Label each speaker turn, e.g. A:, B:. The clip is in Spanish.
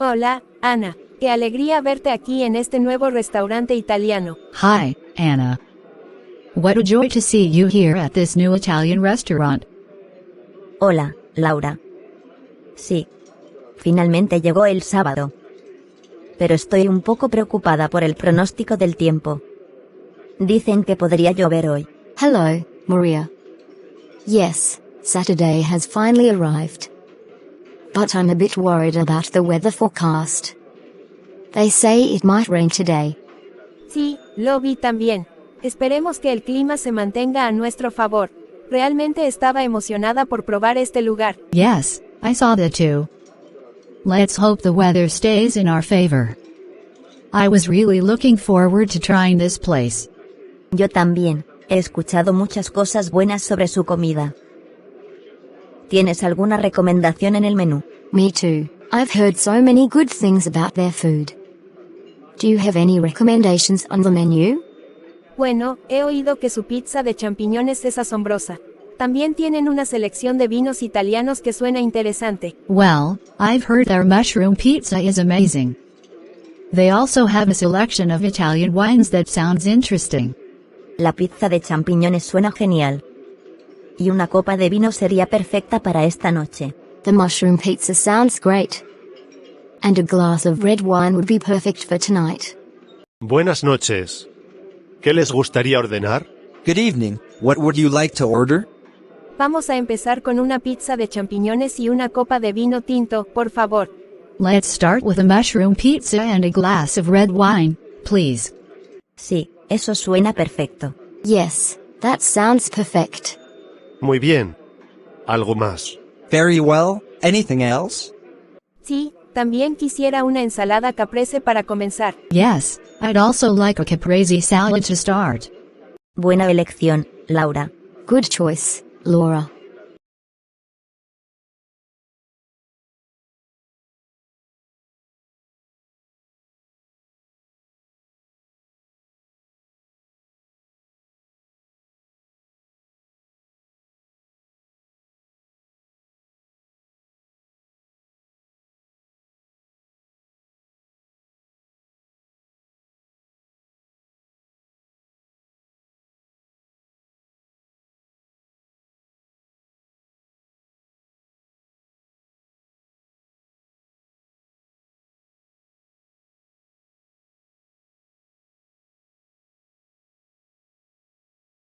A: Hola, Ana. Qué alegría verte aquí en este nuevo restaurante italiano.
B: Hi, Anna. What a joy to see you here at this new Italian restaurant.
C: Hola, Laura. Sí. Finalmente llegó el sábado. Pero estoy un poco preocupada por el pronóstico del tiempo. Dicen que podría llover hoy.
D: Hello, Maria. Yes, Saturday has finally arrived. But I'm a bit worried about the weather forecast. They say it might rain today.
A: Sí, lo vi también. Esperemos que el clima se mantenga a nuestro favor. Realmente estaba emocionada por probar este lugar.
B: Yes, I saw that too. Let's hope the weather stays in our favor. I was really looking forward to trying this place.
C: Yo también, he escuchado muchas cosas buenas sobre su comida. ¿Tienes alguna recomendación en el menú?
D: Me too. I've heard so many good things about their food. Do you have any recommendations on the menu?
A: Bueno, he oído que su pizza de champiñones es asombrosa. También tienen una selección de vinos italianos que suena interesante.
B: Well, I've heard their mushroom pizza is amazing. They also have a selection of Italian wines that sounds interesting.
C: La pizza de champiñones suena genial. Y una copa de vino sería perfecta para esta noche.
D: The mushroom pizza sounds great. And a glass of red wine would be perfect for tonight.
E: Buenas noches. ¿Qué les gustaría ordenar?
F: Good evening. What would you like to order?
A: Vamos a empezar con una pizza de champiñones y una copa de vino tinto, por favor.
B: Let's start with a mushroom pizza and a glass of red wine, please.
C: Sí, eso suena perfecto.
D: Yes, that sounds perfect.
E: Muy bien. ¿Algo más?
F: Very well. Anything else?
A: Sí, también quisiera una ensalada caprese para comenzar.
B: Yes, I'd also like a caprese salad to start.
C: Buena elección, Laura.
D: Good choice, Laura.